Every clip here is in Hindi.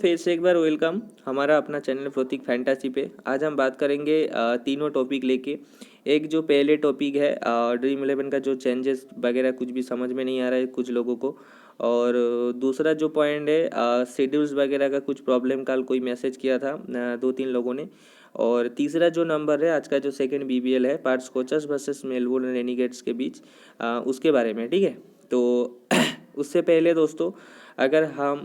फिर से एक बार वेलकम हमारा अपना चैनल प्रतीक फैंटासी पे। आज हम बात करेंगे तीनों टॉपिक लेके। एक जो पहले टॉपिक है ड्रीम इलेवन का जो चेंजेस वगैरह कुछ भी समझ में नहीं आ रहा है कुछ लोगों को। और दूसरा जो पॉइंट है शेड्यूल्स वगैरह का कुछ प्रॉब्लम, कल कोई मैसेज किया था दो तीन लोगों ने। और तीसरा जो नंबर है आज का जो सेकंड बीबीएल है parts coachers versus Melbourne Renegades के बीच, उसके बारे में। ठीक है, तो उससे पहले दोस्तों, अगर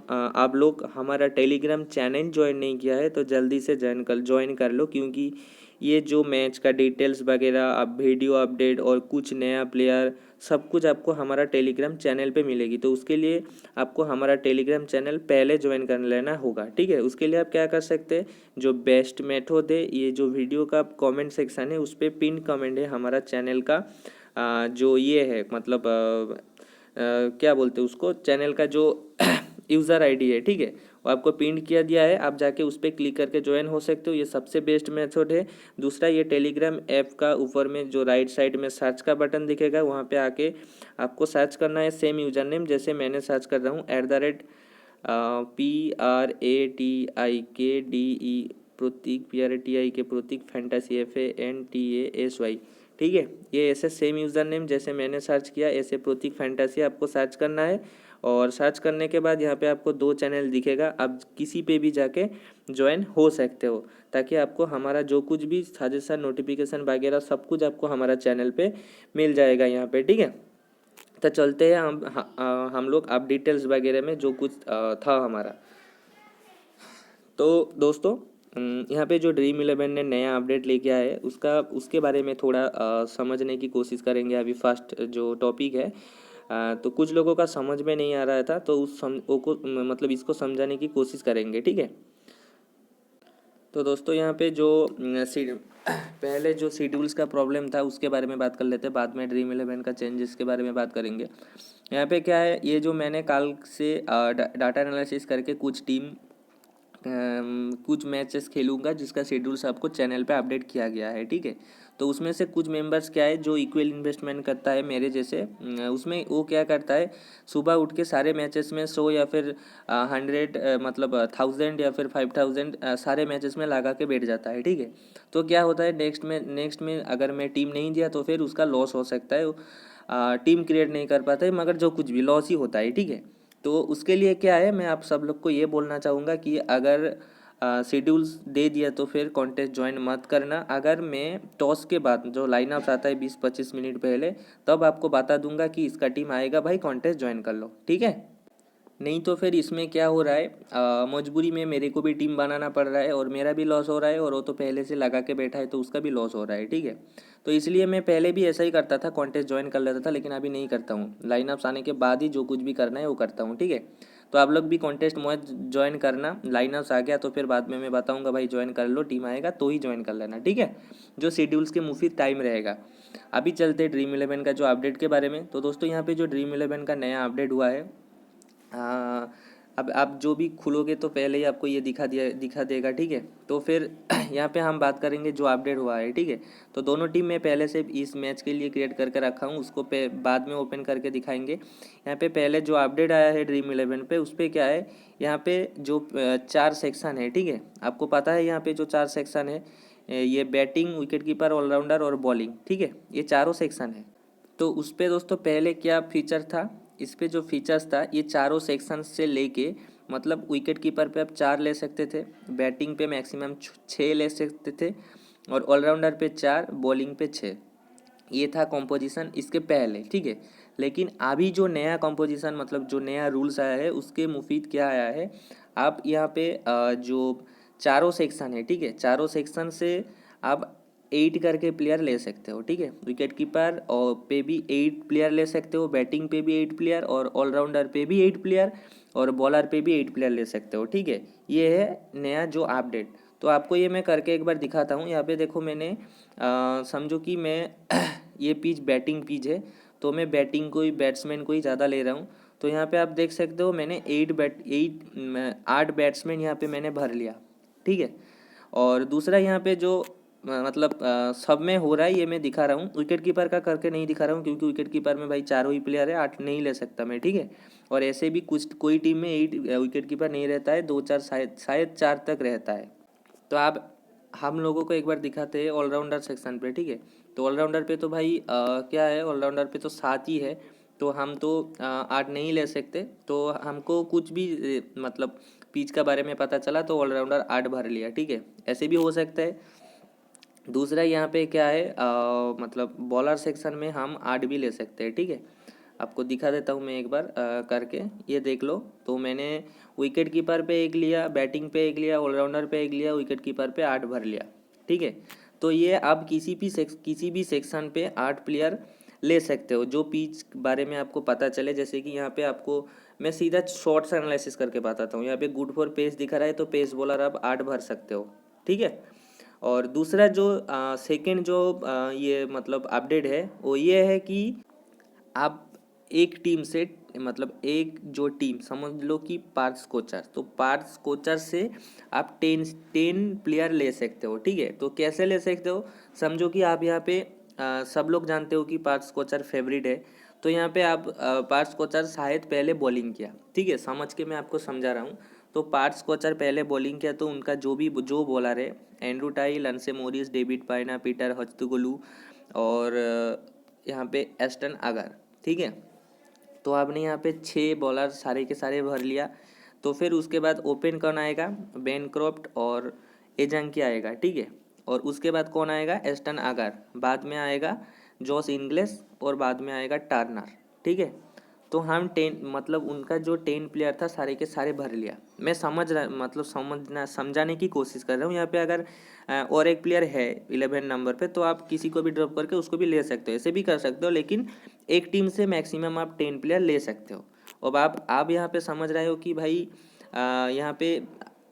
आप लोग हमारा टेलीग्राम चैनल ज्वाइन नहीं किया है तो जल्दी से ज्वाइन कर लो, क्योंकि ये जो मैच का डिटेल्स वगैरह, अब वीडियो अपडेट और कुछ नया प्लेयर सब कुछ आपको हमारा टेलीग्राम चैनल पे मिलेगी। तो उसके लिए आपको हमारा टेलीग्राम चैनल पहले ज्वाइन कर लेना होगा। ठीक है, उसके लिए आप क्या कर सकते हैं, जो बेस्ट मेथड है, ये जो वीडियो का कमेंट सेक्शन है उस पर पिन कमेंट है हमारा चैनल का, जो ये है मतलब क्या बोलते हैं उसको, चैनल का जो यूज़र आईडी है। ठीक है, वो आपको पिन किया दिया है, आप जाके उस पर क्लिक करके ज्वाइन हो सकते हो। ये सबसे बेस्ट मेथड है। दूसरा, ये टेलीग्राम ऐप का ऊपर में जो राइट साइड में सर्च का बटन दिखेगा, वहाँ पे आके आपको सर्च करना है सेम यूज़र नेम जैसे मैंने सर्च कर रहा हूँ, PRATIKDE प्रतीक, PRATI के प्रतीक फैंटासी FANTASY। ठीक है, ये ऐसे सेम यूज़र नेम जैसे मैंने सर्च किया ऐसे प्रतीक फैंटासी आपको सर्च करना है। और सर्च करने के बाद यहाँ पे आपको दो चैनल दिखेगा, आप किसी पे भी जाके ज्वाइन हो सकते हो, ताकि आपको हमारा जो कुछ भी सजेशन, नोटिफिकेशन वगैरह सब कुछ आपको हमारा चैनल पे मिल जाएगा यहाँ पे। ठीक है, तो चलते हैं हम लोग अब डिटेल्स वगैरह में जो कुछ था हमारा। तो दोस्तों, यहाँ पे जो ड्रीम इलेवन ने नया अपडेट लेके आया है उसके बारे में थोड़ा समझने की कोशिश करेंगे। अभी फर्स्ट जो टॉपिक है, तो कुछ लोगों का समझ में नहीं आ रहा था, तो मतलब इसको समझाने की कोशिश करेंगे। ठीक है, तो दोस्तों यहाँ पे जो पहले जो शेड्यूल्स का प्रॉब्लम था उसके बारे में बात कर लेते हैं, बाद में ड्रीम इलेवन का चेंजेस के बारे में बात करेंगे। यहाँ पे क्या है, ये जो मैंने कल से डाटा एनालिसिस करके कुछ मैचेस खेलूंगा जिसका शेड्यूल्स आपको चैनल पे अपडेट किया गया है। ठीक है, तो उसमें से कुछ मेंबर्स क्या है जो इक्वल इन्वेस्टमेंट करता है मेरे जैसे, उसमें वो क्या करता है, सुबह उठ के सारे मैचेस में 100 या फिर 100 मतलब 1000 या फिर 5000 सारे मैचेस में लगा के बैठ जाता है। ठीक है, तो क्या होता है, नेक्स्ट में अगर मैं टीम नहीं दिया तो फिर उसका लॉस हो सकता है, टीम क्रिएट नहीं कर पाता है, मगर जो कुछ भी लॉस ही होता है। ठीक है, तो उसके लिए क्या है, मैं आप सब लोग को ये बोलना चाहूँगा कि अगर शेड्यूल्स दे दिया तो फिर कॉन्टेस्ट ज्वाइन मत करना। अगर मैं टॉस के बाद जो लाइनअप्स आता है 20-25 मिनट पहले, तब आपको बता दूंगा कि इसका टीम आएगा, भाई कॉन्टेस्ट ज्वाइन कर लो। ठीक है, नहीं तो फिर इसमें क्या हो रहा है, मजबूरी में मेरे को भी टीम बनाना पड़ रहा है और मेरा भी लॉस हो रहा है, और वो तो पहले से लगा के बैठा है तो उसका भी लॉस हो रहा है। ठीक है, तो इसलिए मैं पहले भी ऐसा ही करता था, कॉन्टेस्ट ज्वाइन कर लेता था, लेकिन अभी नहीं करता हूँ। लाइनअप्स आने के बाद ही जो कुछ भी करना है वो करता हूँ। ठीक है, तो आप लोग भी कॉन्टेस्ट मत ज्वाइन करना, लाइनअप्स आ गया तो फिर बाद में मैं बताऊँगा भाई ज्वाइन कर लो, टीम आएगा तो ही ज्वाइन कर लेना। ठीक है, जो शेड्यूल्स के मुफीद टाइम रहेगा। अभी चलते ड्रीम इलेवन का जो अपडेट के बारे में। तो दोस्तों यहाँ पे जो ड्रीम इलेवन का नया अपडेट हुआ है, हाँ, अब आप जो भी खुलोगे तो पहले ही आपको ये दिखा देगा। ठीक है, तो फिर यहाँ पे हम बात करेंगे जो अपडेट हुआ है। ठीक है, तो दोनों टीम मैं पहले से इस मैच के लिए क्रिएट करके रखा हूँ, उसको बाद में ओपन करके दिखाएंगे। यहाँ पे पहले जो अपडेट आया है ड्रीम इलेवन पे, उस पर क्या है, यहाँ पे जो 4 सेक्शन है। ठीक है, आपको पता है यहाँ पे जो 4 सेक्शन है, ये बैटिंग, विकेट कीपर, ऑलराउंडर और बॉलिंग। ठीक है, ये चारों सेक्शन है। तो उस पर दोस्तों पहले क्या फीचर था, इस पे जो फीचर्स था, ये चारों सेक्शन से लेके, मतलब विकेट कीपर पे आप 4 ले सकते थे, बैटिंग पे मैक्सिमम 6 ले सकते थे, और ऑलराउंडर पे 4, बॉलिंग पे 6। ये था कॉम्पोजिशन इसके पहले। ठीक है, लेकिन अभी जो नया कॉम्पोजिशन, मतलब जो नया रूल्स आया है, उसके मुफीद क्या आया है, आप यहाँ पे जो चारों सेक्शन है, ठीक है, चारों सेक्शन से आप 8 करके प्लेयर ले सकते हो। ठीक है, विकेट कीपर और पे भी 8 प्लेयर ले सकते हो, बैटिंग पे भी 8 प्लेयर, और ऑलराउंडर पे भी 8 प्लेयर, और बॉलर पे भी 8 प्लेयर ले सकते हो। ठीक है, ये है नया जो अपडेट। तो आपको ये मैं करके एक बार दिखाता हूँ। यहाँ पे देखो, मैंने समझो कि मैं ये पिच बैटिंग पिच है, तो मैं बैटिंग को ही, बैट्समैन को ही ज़्यादा ले रहा हूँ। तो यहाँ पे आप देख सकते हो, मैंने 8 बैट्समैन यहाँ पे मैंने भर लिया। ठीक है, और दूसरा यहाँ पे जो मतलब सब में हो रहा है, ये मैं दिखा रहा हूँ। विकेट कीपर का करके नहीं दिखा रहा हूँ, क्योंकि विकेट कीपर में भाई चारों ही प्लेयर है, 8 नहीं ले सकता मैं। ठीक है, और ऐसे भी कुछ कोई टीम में 8 विकेट कीपर नहीं रहता है, 2-4 शायद 4 तक रहता है। तो आप हम लोगों को एक बार दिखाते हैं ऑलराउंडर सेक्शन पे, ठीक है। तो ऑलराउंडर पे तो भाई क्या है, ऑलराउंडर पे तो 7 ही है, तो हम तो 8 नहीं ले सकते। तो हमको कुछ भी मतलब पिच का बारे में पता चला तो ऑलराउंडर 8 भर लिया, ठीक है। ऐसे भी हो सकता है। दूसरा यहाँ पे क्या है, मतलब बॉलर सेक्शन में हम 8 भी ले सकते हैं, ठीक है। आपको दिखा देता हूँ मैं एक बार करके, ये देख लो। तो मैंने विकेट कीपर पे एक लिया, बैटिंग पे एक लिया, ऑलराउंडर पे एक लिया, विकेट कीपर पे 8 भर लिया, ठीक है। तो ये आप किसी भी सेक्शन पे 8 प्लेयर ले सकते हो, जो पिच बारे में आपको पता चले। जैसे कि यहाँ पे आपको मैं सीधा शॉर्ट्स एनालिसिस करके बताता हूँ। यहाँ पे गुड फॉर पेस दिखा रहा है, तो पेस बॉलर आप 8 भर सकते हो, ठीक है। और दूसरा जो सेकंड जो ये मतलब अपडेट है वो ये है कि आप एक टीम से मतलब एक जो टीम समझ लो कि 5 कोचर, तो 5 कोचर से आप 10 प्लेयर ले सकते हो, ठीक है। तो कैसे ले सकते हो, समझो कि आप यहाँ पे सब लोग जानते हो कि 5 कोचर फेवरेट है। तो यहाँ पे आप 5 कोचर शायद पहले बॉलिंग किया, ठीक है, समझ के मैं आपको समझा रहा हूँ। तो 5 कोचर पहले बॉलिंग किया, तो उनका जो बॉलर है, Andrew Tye, Lance Morris, David Payne, Peter Hatzoglou और यहाँ पे एस्टन अगर, ठीक है। तो आपने यहाँ पे 6 बॉलर सारे के सारे भर लिया। तो फिर उसके बाद ओपन कौन आएगा, बेनक्रॉफ्ट और एजंकी आएगा, ठीक है। और उसके बाद कौन आएगा, एस्टन अगर, बाद में आएगा जॉस इंग्लिश और बाद में आएगा टर्नर, ठीक है। तो हम 10 मतलब उनका जो 10 प्लेयर था सारे के सारे भर लिया। मैं समझ रहा मतलब समझाने की कोशिश कर रहा हूँ। यहाँ पे अगर और एक प्लेयर है 11 नंबर पे, तो आप किसी को भी ड्रॉप करके उसको भी ले सकते हो, ऐसे भी कर सकते हो। लेकिन एक टीम से मैक्सिमम आप 10 प्लेयर ले सकते हो। अब आप यहाँ पे समझ रहे हो कि भाई यहाँ पे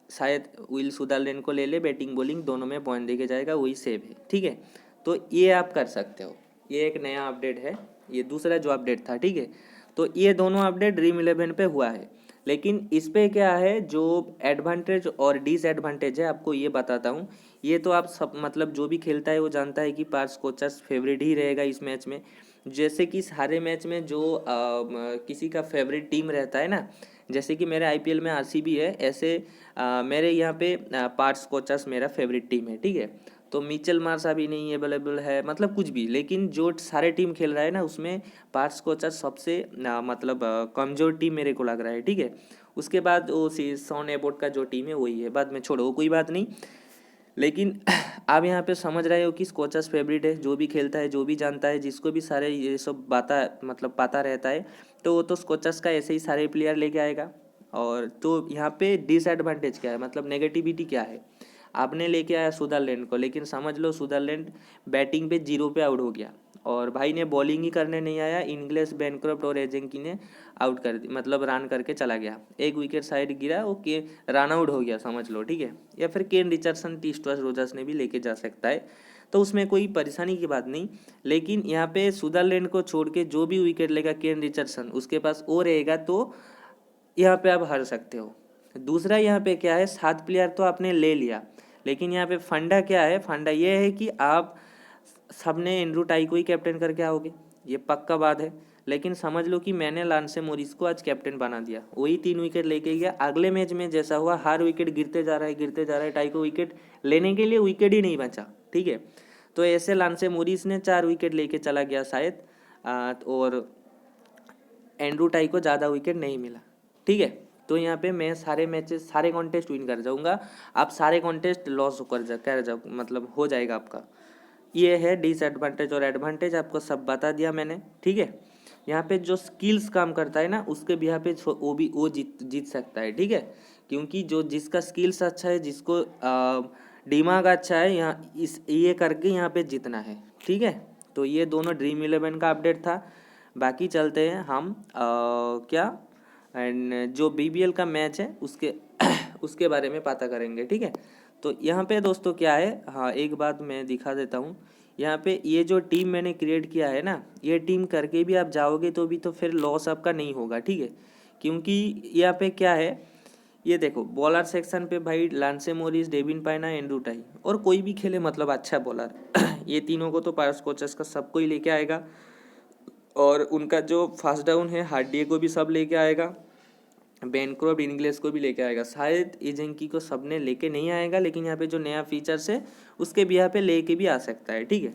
शायद विल सुदरलैंड को ले ले, बैटिंग बॉलिंग दोनों में पॉइंट देके जाएगा, वही सेव है, ठीक है। तो ये आप कर सकते हो। ये एक नया अपडेट है, ये दूसरा जो अपडेट था, ठीक है। तो ये दोनों अपडेट ड्रीम 11 पे हुआ है। लेकिन इस पे क्या है, जो एडवांटेज और डिसएडवांटेज है आपको ये बताता हूँ। ये तो आप सब मतलब जो भी खेलता है वो जानता है कि 5 कोचर्स फेवरेट ही रहेगा इस मैच में। जैसे कि सारे मैच में जो किसी का फेवरेट टीम रहता है ना, जैसे कि मेरे आईपीएल में आरसीबी है, ऐसे मेरे यहाँ पे 5 कोचर्स मेरा फेवरेट टीम है, ठीक है। तो मिचेल मार्श अभी नहीं अवेलेबल है, मतलब कुछ भी, लेकिन जो सारे टीम खेल रहा है ना उसमें पार्स कोचर सबसे मतलब कमज़ोर टीम मेरे को लग रहा है, ठीक है। उसके बाद वो सॉन एबोट का जो टीम है वही है, बाद में छोड़ो वो कोई बात नहीं। लेकिन आप यहाँ पे समझ रहे हो कि कोचर्स फेवरेट है, जो भी खेलता है, जो भी जानता है, जिसको भी सारे ये सब बात मतलब पता रहता है, तो वो तो कोचर्स का ऐसे ही सारे प्लेयर लेके आएगा। और तो यहाँ पे डिसएडवांटेज क्या है, मतलब नेगेटिविटी क्या है, आपने लेके आया सुदरलैंड को, लेकिन समझ लो सुदरलैंड बैटिंग पे 0 पे आउट हो गया और भाई ने बॉलिंग ही करने नहीं आया, इंग्लिश, बेनक्रॉफ्ट और एजेंकी ने आउट कर दी, मतलब रन करके चला गया, एक विकेट साइड गिरा, ओके रन आउट हो गया समझ लो, ठीक है। या फिर केन रिचर्डसन, टिस्टस रोजर्स ने भी लेके जा सकता है, तो उसमें कोई परेशानी की बात नहीं। लेकिन यहाँ पे सुदरलैंड को छोड़ के जो भी विकेट लेगा केन रिचर्डसन, उसके पास वो रहेगा, तो यहाँ पे आप हार सकते हो। दूसरा यहाँ पे क्या है, 7 प्लेयर तो आपने ले लिया, लेकिन यहाँ पे फंडा क्या है, फंडा ये है कि आप सबने एंड्रू टाई को ही कैप्टन करके आओगे, ये पक्का बात है। लेकिन समझ लो कि मैंने लांसे मोरिस को आज कैप्टन बना दिया, वही 3 विकेट लेके गया। अगले मैच में जैसा हुआ, हर विकेट गिरते जा रहा है, गिरते जा रहा है, टाई को विकेट लेने के लिए विकेट ही नहीं बचा, ठीक है। तो ऐसे लांसे मोरिस ने 4 विकेट लेके चला गया शायद, और एंड्रू टाई को ज़्यादा विकेट नहीं मिला, ठीक है। तो यहाँ पे मैं सारे मैचेस सारे कॉन्टेस्ट विन कर जाऊँगा, आप सारे कॉन्टेस्ट लॉस कर जाओ, मतलब हो जाएगा आपका। ये है डिसएडवांटेज और एडवांटेज, आपको सब बता दिया मैंने, ठीक है। यहाँ पे जो स्किल्स काम करता है ना, उसके भी यहाँ पे वो जीत सकता है, ठीक है। क्योंकि जो जिसका स्किल्स अच्छा है, जिसको दिमाग अच्छा है, यहाँ इस ये करके यहाँ पे जीतना है, ठीक है। तो ये दोनों ड्रीम 11 का अपडेट था। बाकी चलते हैं हम क्या एंड जो बीबीएल का मैच है उसके उसके बारे में पता करेंगे, ठीक है। तो यहाँ पे दोस्तों क्या है, हाँ एक बात मैं दिखा देता हूँ। यहाँ पे ये जो टीम मैंने क्रिएट किया है ना, ये टीम करके भी आप जाओगे तो भी तो फिर लॉस आपका नहीं होगा, ठीक है। क्योंकि यहाँ पे क्या है, ये देखो बॉलर सेक्शन पे भाई लांसे मोरिस, डेविन पाइना, एंड्रू टाई, और कोई भी खेले मतलब अच्छा बॉलर ये तीनों को तो पार्स कोचेस का सबको ही लेके आएगा। और उनका जो फर्स्ट डाउन है हार्डिए को भी सब लेके आएगा, बेनक्रॉफ्ट इंग्लिश को भी लेके आएगा। शायद एजेंकी को सबने लेके नहीं आएगा, लेकिन यहाँ पे जो नया फीचर्स है उसके भी यहाँ पे लेके भी आ सकता है, ठीक है।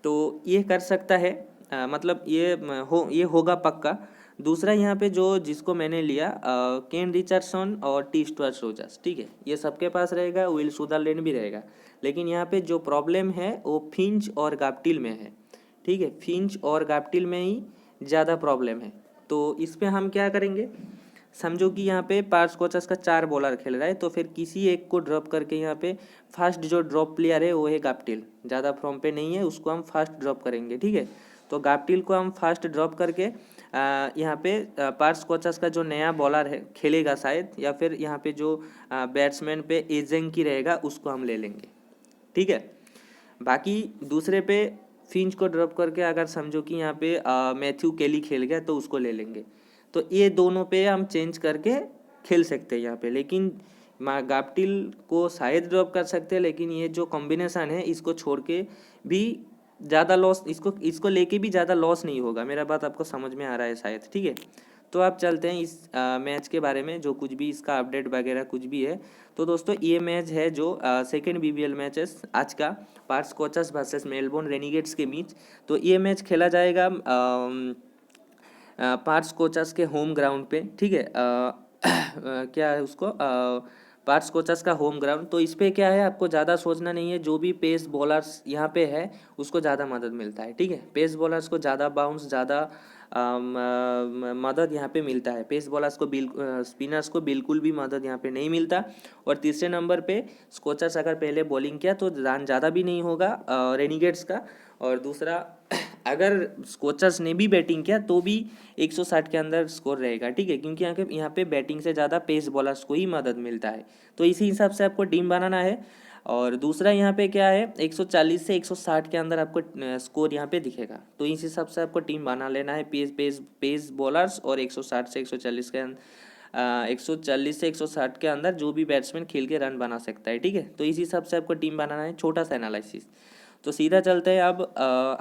तो ये कर सकता है, मतलब ये होगा पक्का। दूसरा यहाँ पे जो जिसको मैंने लिया केन रिचर्डसन और टी स्टुअर्ट रोजर्स, ठीक है, ये सबके पास रहेगा, विल सुदरलैंड भी रहेगा। लेकिन यहाँ पे जो प्रॉब्लम है वो फिंच और गाप्टिल में है, ठीक है, फिंच और गाप्टिल में ही ज़्यादा प्रॉब्लम है। तो इस पे हम क्या करेंगे, समझो कि यहाँ पे पार्स कोचस का 4 बॉलर खेल रहा है, तो फिर किसी एक को ड्रॉप करके यहाँ पे फास्ट जो ड्रॉप प्लेयर है वो है गाप्टिल, ज़्यादा फॉर्म पे नहीं है, उसको हम फास्ट ड्रॉप करेंगे, ठीक है। तो गाप्टिल को हम फास्ट ड्रॉप करके यहाँ पे पार्स कोचस का जो नया बॉलर है खेलेगा शायद, या फिर यहाँ पे जो बैट्समैन पे एजेंकी रहेगा उसको हम ले लेंगे, ठीक है। बाकी दूसरे पे फिंच को ड्रॉप करके अगर समझो कि यहाँ पे मैथ्यू केली खेल गया तो उसको ले लेंगे। तो ये दोनों पे हम चेंज करके खेल सकते हैं यहाँ पे, लेकिन गाप्टिल को शायद ड्रॉप कर सकते हैं, लेकिन ये जो कॉम्बिनेशन है इसको छोड़ के भी ज़्यादा लॉस, इसको लेके भी ज़्यादा लॉस नहीं होगा। मेरा बात आपको समझ में आ रहा है शायद, ठीक है। तो आप चलते हैं इस मैच के बारे में, जो कुछ भी इसका अपडेट वगैरह कुछ भी है। तो दोस्तों ये मैच है जो सेकेंड BBL मैच है आज का, पार्स कोचस वर्सेस मेलबोर्न रेनिगेट्स के बीच। तो ये मैच खेला जाएगा पार्स कोचस के होम ग्राउंड पे, ठीक है। क्या है उसको, पार्स कोचस का होम ग्राउंड। तो इस पे क्या है, आपको ज़्यादा सोचना नहीं है, जो भी पेस बॉलर्स यहाँ पे है उसको ज़्यादा मदद मिलता है, ठीक है। पेस बॉलर्स को ज़्यादा बाउंस, ज़्यादा मदद यहाँ पे मिलता है। पेस बॉलर्स को स्पिनर्स को बिल्कुल भी मदद यहाँ पे नहीं मिलता। और तीसरे नंबर पे स्कोचर्स अगर पहले बॉलिंग किया तो रन ज़्यादा भी नहीं होगा रेनिगेट्स का। और दूसरा अगर स्कोचर्स ने भी बैटिंग किया तो भी 160 के अंदर स्कोर रहेगा, ठीक है, क्योंकि यहाँ पे बैटिंग से ज़्यादा पेस बॉलर्स को ही मदद मिलता है। तो इसी हिसाब से आपको टीम बनाना है। और दूसरा यहाँ पे क्या है, 140 से 160 के अंदर आपको स्कोर यहाँ पे दिखेगा, तो इस हिसाब से आपको टीम बना लेना है। पेस बॉलर्स और 160 से 140 के 140 से 160 के अंदर जो भी बैट्समैन खेल के रन बना सकता है, ठीक है। तो इस हिसाब से आपको टीम बनाना है, छोटा सा एनालिसिस। तो सीधा चलते हैं अब,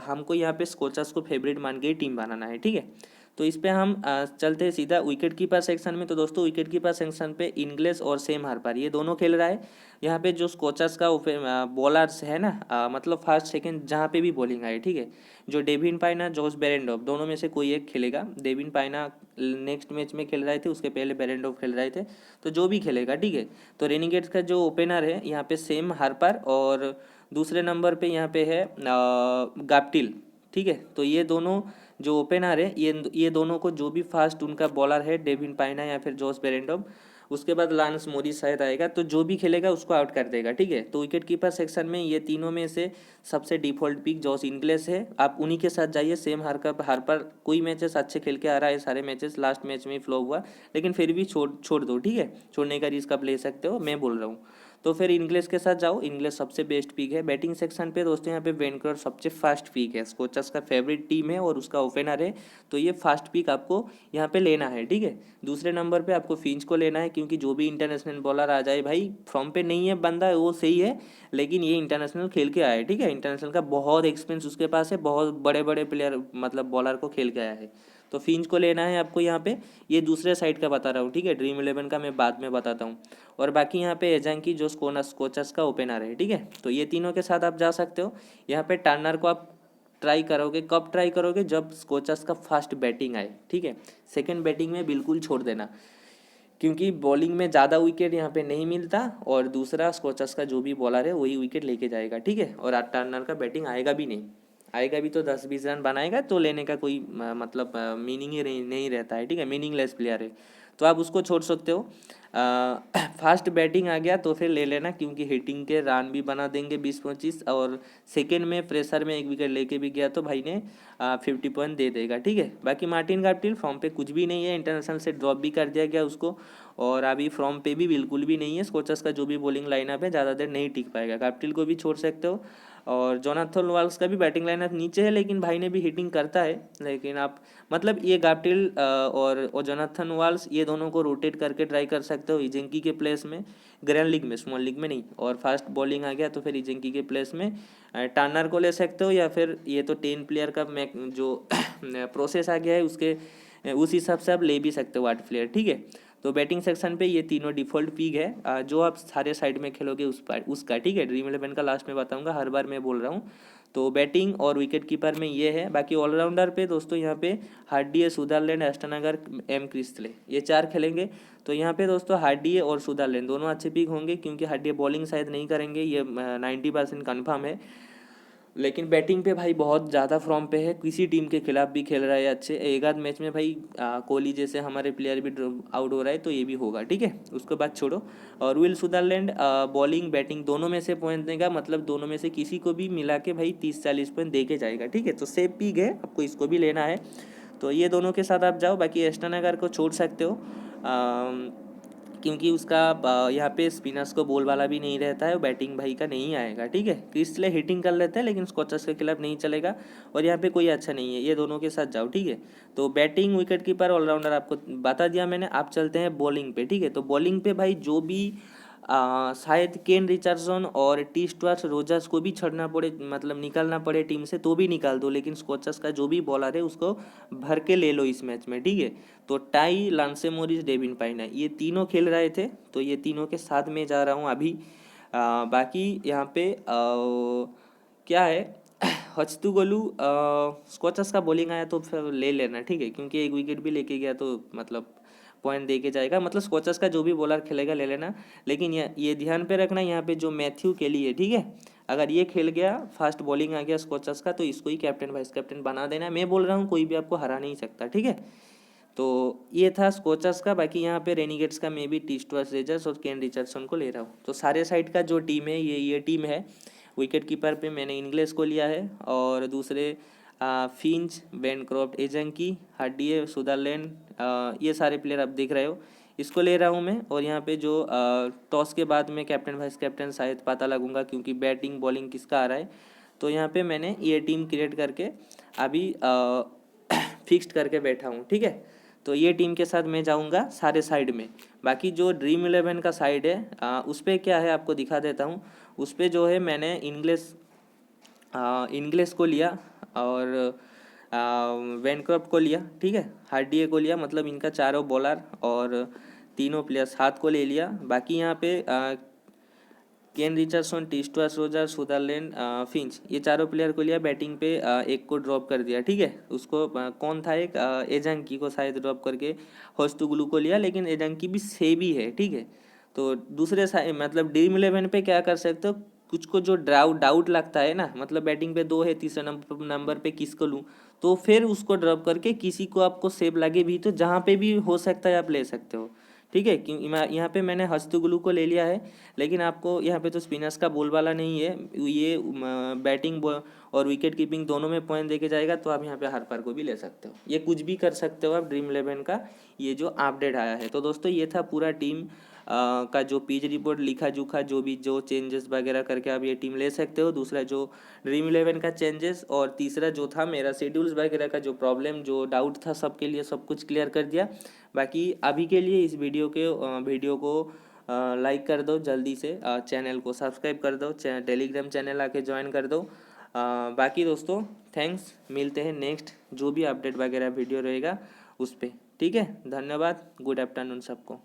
हमको यहाँ पे स्कोचर्स को फेवरेट मान के टीम बनाना है, ठीक है। तो इस पे हम चलते हैं सीधा विकेट कीपर सेक्शन में। तो दोस्तों विकेट कीपर सेक्शन पे इंग्लिश और सेम हार्पर ये दोनों खेल रहा है। यहाँ पे जो स्कोचर्स का बॉलर्स है ना, मतलब फर्स्ट सेकंड जहाँ पे भी बॉलिंग आए, ठीक है, जो डेविन पाइना, जॉस बेरेंडोफ, दोनों में से कोई एक खेलेगा। डेविन पाइना नेक्स्ट मैच में खेल रहे थे, उसके पहले बेरेंडोफ खेल रहे थे, तो जो भी खेलेगा, ठीक है। तो रेनिगेट्स का जो ओपनर है यहाँ पे सेम हार्पर, और दूसरे नंबर पे यहाँ पे है गाप्टिल, ठीक है। तो ये दोनों जो ओपनर है, ये दोनों को जो भी फास्ट उनका बॉलर है, डेविन पाइना या फिर जॉस बेरेंडोफ, उसके बाद लांस मोरिस शायद आएगा, तो जो भी खेलेगा उसको आउट कर देगा, ठीक है। तो विकेट कीपर सेक्शन में ये तीनों में से सबसे डिफॉल्ट पिक जॉस इंग्लिश है, आप उन्हीं के साथ जाइए। सेम हार्पर कोई मैचेस अच्छे खेल के आ रहा है, सारे मैचेस, लास्ट मैच में ही फ्लॉप हुआ, लेकिन फिर भी छोड़ दो, ठीक है, छोड़ने का रिस्क आप ले सकते हो, मैं बोल रहा हूँ। तो फिर इंग्लिश के साथ जाओ, इंग्लिश सबसे बेस्ट पिक है। बैटिंग सेक्शन पे दोस्तों यहाँ पे वेनक्रॉफ्ट सबसे फास्ट पिक है, स्कोचर्स का फेवरेट टीम है और उसका ओपनर है, तो ये फास्ट पिक आपको यहाँ पे लेना है, ठीक है। दूसरे नंबर पे आपको फिंच को लेना है, क्योंकि जो भी इंटरनेशनल बॉलर आ जाए, भाई फॉर्म पे नहीं है बंदा वो सही है, लेकिन ये इंटरनेशनल खेल के आया है, ठीक है, इंटरनेशनल का बहुत एक्सपीरियंस उसके पास है, बहुत बड़े बड़े प्लेयर मतलब बॉलर को खेल के आया है। तो फिंच को लेना है आपको यहाँ पे, ये दूसरे साइड का बता रहा हूँ, ठीक है, ड्रीम 11 का मैं बाद में बताता हूँ। और बाकी यहाँ पे एजेंकी जो स्कोचर्स का ओपनर है, ठीक है, तो ये तीनों के साथ आप जा सकते हो। यहाँ पे टर्नर को आप ट्राई करोगे, कब ट्राई करोगे, जब स्कोचर्स का फास्ट बैटिंग आए, ठीक है। सेकंड बैटिंग में बिल्कुल छोड़ देना, क्योंकि बॉलिंग में ज़्यादा विकेट यहाँ पे नहीं मिलता, और दूसरा स्कोचर्स का जो भी बॉलर है वही विकेट लेके जाएगा, ठीक है। और टर्नर का बैटिंग आएगा भी नहीं, आएगा भी तो 10-20 रन बनाएगा, तो लेने का कोई मतलब मीनिंग ही नहीं रहता है, ठीक है, मीनिंगलेस प्लेयर है, तो आप उसको छोड़ सकते हो। फास्ट बैटिंग आ गया तो फिर ले लेना, क्योंकि हिटिंग के रन भी बना देंगे 20-25, और सेकेंड में प्रेशर में एक विकेट लेके भी गया तो भाई ने 50 पॉइंट दे देगा, ठीक है। बाकी मार्टिन गाप्टिल फॉर्म पे कुछ भी नहीं है, इंटरनेशनल से ड्रॉप भी कर दिया गया उसको, और अभी फॉर्म पे भी बिल्कुल भी नहीं है। स्कोचर्स का जो भी बॉलिंग लाइनअप है ज़्यादा देर नहीं टिक पाएगा, गाप्टिल को भी छोड़ सकते हो। और जोनाथन वाल्स का भी बैटिंग लाइनअप नीचे है, लेकिन भाई ने भी हिटिंग करता है। लेकिन आप मतलब ये गाप्टिल और जोनाथन वाल्स ये दोनों को रोटेट करके ट्राई कर सकते हो इजेंकी के प्लेस में, ग्रैंड लीग में, स्मॉल लीग में नहीं। और फास्ट बॉलिंग आ गया तो फिर इजेंकी के प्लेस में टर्नर को ले सकते हो, या फिर ये तो 10 प्लेयर का जो प्रोसेस आ गया है उसके उस हिसाब से आप ले भी सकते हो 8 प्लेयर, ठीक है। तो बैटिंग सेक्शन पे ये तीनों डिफ़ॉल्ट पिक है, जो आप सारे साइड में खेलोगे उसका, ठीक है। ड्रीम 11 का लास्ट में बताऊंगा, हर बार मैं बोल रहा हूँ। तो बैटिंग और विकेट कीपर में ये है। बाकी ऑलराउंडर पे दोस्तों यहाँ पे हार्डी, सुदरलैंड, एस्टनगर, एम क्रिस्टले, ये 4 खेलेंगे। तो यहाँ पे दोस्तों हार्डी और सुदरलैंड दोनों अच्छे पिक होंगे, क्योंकि हार्डी बॉलिंग शायद नहीं करेंगे, ये 90% कन्फर्म है। लेकिन बैटिंग पे भाई बहुत ज़्यादा फॉर्म पे है, किसी टीम के खिलाफ भी खेल रहा है अच्छे। एक आध मैच में भाई कोहली जैसे हमारे प्लेयर भी आउट हो रहा है, तो ये भी होगा, ठीक है। उसके बाद छोड़ो। और विल सुदरलैंड बॉलिंग बैटिंग दोनों में से पॉइंट देगा, मतलब दोनों में से किसी को भी मिला के भाई 30-40 पॉइंट दे के जाएगा, ठीक है। तो सेफ पिक है, आपको इसको भी लेना है। तो ये दोनों के साथ आप जाओ। बाकी एस्टन को छोड़ सकते हो, क्योंकि उसका यहाँ पे स्पिनर्स को बॉल वाला भी नहीं रहता है, बैटिंग भाई का नहीं आएगा, ठीक है। क्रिस्टले हिटिंग कर लेते हैं, लेकिन स्कॉचर्स के खिलाफ नहीं चलेगा, और यहाँ पे कोई अच्छा नहीं है। ये दोनों के साथ जाओ, ठीक है। तो बैटिंग, विकेट कीपर, ऑलराउंडर आपको बता दिया मैंने। आप चलते हैं बॉलिंग पे, ठीक है। तो बॉलिंग पे भाई जो भी शायद केन रिचर्डसन और टी स्टुअर्ट रोजर्स को भी छोड़ना पड़े, मतलब निकालना पड़े टीम से, तो भी निकाल दो, लेकिन स्कॉचर्स का जो भी बॉलर है उसको भर के ले लो इस मैच में, ठीक है। तो टाई, लांसे मोरिस, डेविन पाइना, ये तीनों खेल रहे थे, तो ये तीनों के साथ में जा रहा हूँ अभी। बाकी यहाँ पे क्या है, हचतुगलू स्कॉचर्स का बॉलिंग आया तो फिर ले लेना, ठीक है, क्योंकि एक विकेट भी लेके गया तो मतलब पॉइंट दे के जाएगा। मतलब स्कॉचर्स का जो भी बॉलर खेलेगा ले लेना। लेकिन ये ध्यान पे रखना, यहाँ पे जो मैथ्यू केली है, ठीक है, अगर ये खेल गया, फास्ट बॉलिंग आ गया स्कॉचर्स का, तो इसको ही कैप्टन वाइस कैप्टन बना देना। मैं बोल रहा हूँ कोई भी आपको हरा नहीं सकता, ठीक है। तो ये था स्कॉचर्स का। बाकी यहाँ पे रेनिगेट्स का मैं भी टी स्टुअर्ट रेजर्स और केन रिचर्डसन को ले रहा हूँ। तो सारे साइड का जो टीम है ये टीम है। विकेट कीपर पे मैंने इंग्लिश को लिया है, और दूसरे फिंच, बेनक्रॉफ्ट, एजंकी, हार्डी, सुदरलैंड, ये सारे प्लेयर आप देख रहे हो, इसको ले रहा हूँ मैं। और यहाँ पे जो टॉस के बाद में कैप्टन वाइस कैप्टन शायद पता लगूंगा, क्योंकि बैटिंग बॉलिंग किसका आ रहा है। तो यहाँ पे मैंने ये टीम क्रिएट करके अभी फिक्स्ड करके बैठा हूँ, ठीक है। तो ये टीम के साथ मैं जाऊंगा सारे साइड में। बाकी जो ड्रीम 11 का साइड है, उस पर क्या है आपको दिखा देता हूँ। उस पर जो है मैंने इंग्लिश को लिया, और वैनक्रॉफ्ट को लिया, ठीक है, हार्डी को लिया, मतलब इनका चारों बॉलर और तीनों प्लेयर्स हाथ को ले लिया। बाकी यहाँ पे केन Richardson, T Stuart Roger, Sutherland, Finch, ये चारों प्लेयर को लिया। बैटिंग पे एक को ड्रॉप कर दिया, ठीक है। उसको कौन था, एक एजंकी को शायद ड्रॉप करके होस्टुगलू को लिया, लेकिन एजंकी भी सेवी है, ठीक है। तो दूसरे साइड मतलब ड्रीम 11 पे क्या कर सकते हो, कुछ को जो डाउट लगता है ना, मतलब बैटिंग पे 2 है, तीसरे नंबर पे किसको लूँ, तो फिर उसको ड्रॉप करके किसी को आपको सेव लगे भी तो जहाँ पे भी हो सकता है आप ले सकते हो, ठीक है। क्यों यहाँ पे मैंने हस्तुगलू को ले लिया है, लेकिन आपको यहाँ पे तो स्पिनर्स का बोल वाला नहीं है, ये बैटिंग और विकेट कीपिंग दोनों में पॉइंट देके जाएगा, तो आप यहाँ पे हार्पर को भी ले सकते हो। ये कुछ भी कर सकते हो आप ड्रीम 11 का, ये जो अपडेट आया है। तो दोस्तों ये था पूरा टीम का जो पिच रिपोर्ट, लिखा जुखा जो चेंजेस वगैरह करके आप ये टीम ले सकते हो। दूसरा जो ड्रीम 11 का चेंजेस, और तीसरा जो था मेरा शेड्यूल्स वगैरह का जो प्रॉब्लम, जो डाउट था, सबके लिए सब कुछ क्लियर कर दिया। बाकी अभी के लिए इस वीडियो को लाइक कर दो जल्दी से, चैनल को सब्सक्राइब कर दो, टेलीग्राम चैनल आके ज्वाइन कर दो। बाकी दोस्तों थैंक्स, मिलते हैं नेक्स्ट जो भी अपडेट वगैरह वीडियो रहेगा उस पर, ठीक है। धन्यवाद, गुड आफ्टरनून सबको।